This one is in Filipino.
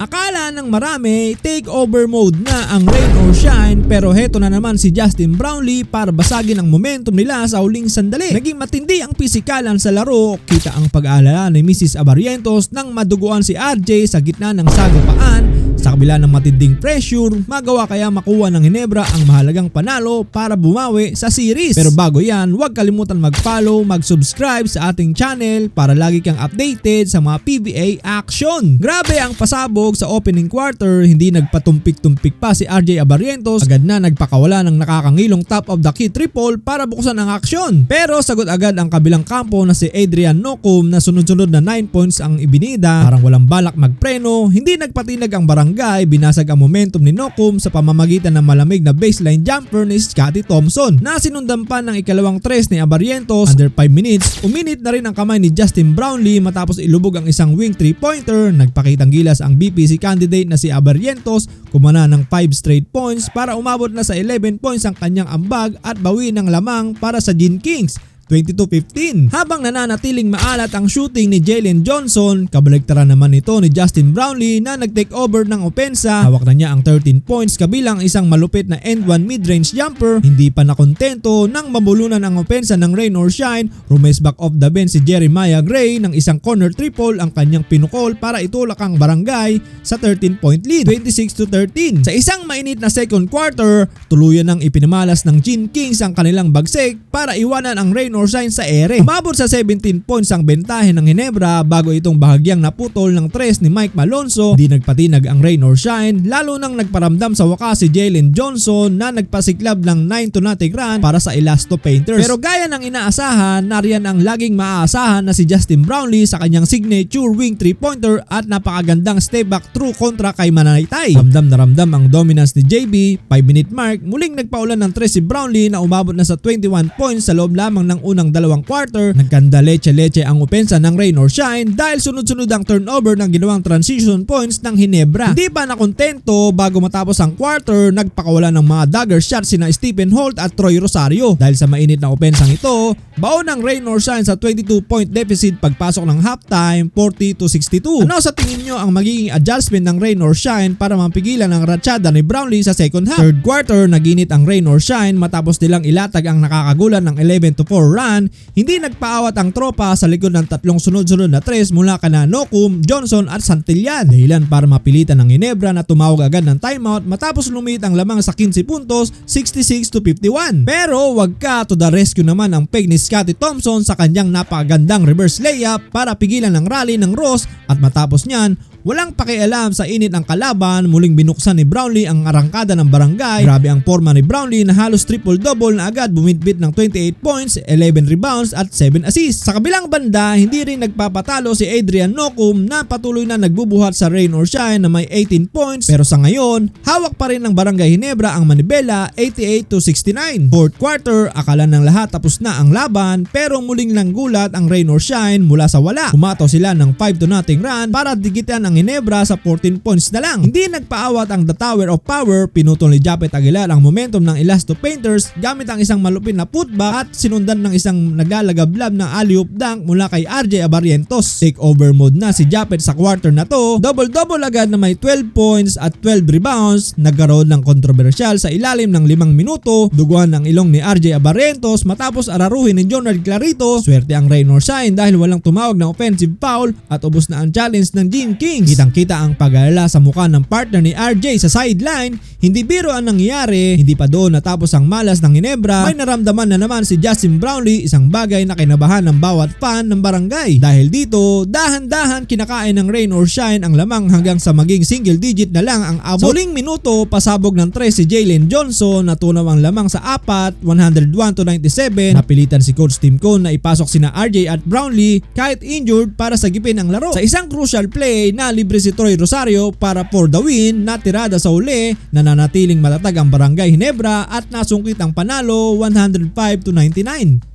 Akala ng marami, takeover mode na ang rain or shine, pero heto na naman si Justin Brownlee para basagin ang momentum nila sa huling sandali. Naging matindi ang pisikalan sa laro, kita ang pag-aalala ni Mrs. Abarrientos nang maduguan si RJ sa gitna ng sagupaan. Sa kabila ng matinding pressure, magawa kaya makuha ng Ginebra ang mahalagang panalo para bumawi sa series. Pero bago yan, huwag kalimutan mag-follow, mag-subscribe sa ating channel para lagi kang updated sa mga PBA action. Grabe ang pasabog sa opening quarter, hindi nagpatumpik-tumpik pa si RJ Abarrientos, agad na nagpakawala ng nakakangilong top of the key triple para buksan ang aksyon. Pero sagot agad ang kabilang kampo na si Adrian Nocum na sunod-sunod na 9 points ang ibinida. Parang walang balak magpreno, hindi nagpatinag ang barangay, binasag ang momentum ni Nocum sa pamamagitan ng malamig na baseline jumper ni Scottie Thompson na sinundan pa ng ikalawang tres ni Abarrientos. Under 5 minutes, uminit na rin ang kamay ni Justin Brownlee matapos ilubog ang isang wing 3-pointer. Nagpakitang gilas ang BPC candidate na si Abarrientos, kumana ng 5 straight points para umabot na sa 11 points ang kanyang ambag at bawi ng lamang para sa Gin Kings, 22-15. Habang nananatiling maalat ang shooting ni Jalen Johnson, kabaligtaran naman ito ni Justin Brownlee na nag-take over ng opensa. Hawak na niya ang 13 points kabilang isang malupit na end-one mid-range jumper. Hindi pa nakontento nang mabulunan ang opensa ng rain or shine, rumes back off the bench si Jeremiah Gray ng isang corner triple ang kanyang pinukol para itulak ang barangay sa 13-point lead, 26-13. Sa isang mainit na second quarter, tuluyan nang ipinamalas ng Gin Kings ang kanilang bagsik para iwanan ang rain or shine sa ere. Umabot sa 17 points ang bentahe ng Ginebra bago itong bahagyang naputol ng tres ni Mike Malonzo. Di nagpatinag ang rain or shine, lalo nang nagparamdam sa wakas si Jalen Johnson na nagpasiklab ng 9-0 run para sa Elasto Painters. Pero gaya ng inaasahan, nariyan ang laging maaasahan na si Justin Brownlee sa kanyang signature wing 3-pointer at napakagandang step back through kontra kay Manaytay. Ramdam na ramdam ang dominance ni JB. 5-minute mark, muling nagpaulan ng tres si Brownlee na umabot na sa 21 points sa loob lamang ng unang dalawang quarter. Nagkanda leche-leche ang opensa ng rain or shine dahil sunod-sunod ang turnover ng ginawang transition points ng Ginebra. Hindi pa nakontento, bago matapos ang quarter, nagpakawala ng mga dagger shots sina Stephen Holt at Troy Rosario. Dahil sa mainit na opensang ito, baon ng rain or shine sa 22-point deficit pagpasok ng halftime, 40-62. Ano sa tingin nyo ang magiging adjustment ng rain or shine para mapigilan ang ratsyada ni Brownlee sa second half? Third quarter, naginit ang rain or shine matapos nilang ilatag ang nakakagulan ng 11-4 run. Hindi nagpaawat ang tropa sa likod ng tatlong sunod-sunod na tres mula kana Nocum, Johnson at Santillan. Dahilan para mapilitan ng Ginebra na tumawag agad ng timeout matapos lumit ang lamang sa 15 puntos, 66-51. Pero wag ka, to the rescue naman ang peg ni Scottie Thompson sa kanyang napakagandang reverse layup para pigilan ang rally ng Ross at matapos niyan, walang pakialam sa init ng kalaban, muling binuksan ni Brownlee ang arangkada ng barangay. Grabe ang forma ni Brownlee na halos triple-double na agad bumitbit ng 28 points, 11 rebounds at 7 assists. Sa kabilang banda, hindi rin nagpapatalo si Adrian Nocum na patuloy na nagbubuhat sa rain or shine na may 18 points. Pero sa ngayon, hawak pa rin ng Barangay Ginebra ang Manibela, 88-69. Fourth quarter, akala ng lahat tapos na ang laban, pero muling langgulat ang rain or shine mula sa wala. Umataw sila ng 5-0 run para digitan ang Ginebra sa 14 points na lang. Hindi nagpaawat ang The Tower of Power, pinutol ni Japet Aguilar ang momentum ng Elasto Painters gamit ang isang malupit na putback at sinundan ng isang naglalagablab ng alley-oop dunk mula kay RJ Abarrientos. Takeover mode na si Japet sa quarter na to, double-double agad na may 12 points at 12 rebounds. Nagkaroon ng kontrobersyal sa ilalim ng 5 minuto, duguan ng ilong ni RJ Abarrientos matapos araruhin ni Jonard Clarito. Swerte ang rain or shine dahil walang tumawag ng offensive foul at ubos na ang challenge ng Gin Kings. Kitang-kita ang pag-alala sa mukha ng partner ni RJ sa sideline. Hindi biro ang nangyayari. Hindi pa doon natapos ang malas ng Ginebra. May naramdaman na naman si Justin Brownlee, isang bagay na kinabahan ng bawat fan ng barangay. Dahil dito, dahan-dahan kinakain ng rain or shine ang lamang hanggang sa maging single digit na lang ang abot. Sa huling minuto, pasabog ng tres si Jalen Johnson, natunaw ang lamang sa apat, 101-97. Napilitan si Coach Tim Cone na ipasok sina RJ at Brownlee kahit injured para sagipin ang laro. Sa isang crucial play, libre si Troy Rosario para for the win na tirada sa uli, nananatiling matatag ang Barangay Ginebra at nasungkit ang panalo 105-99.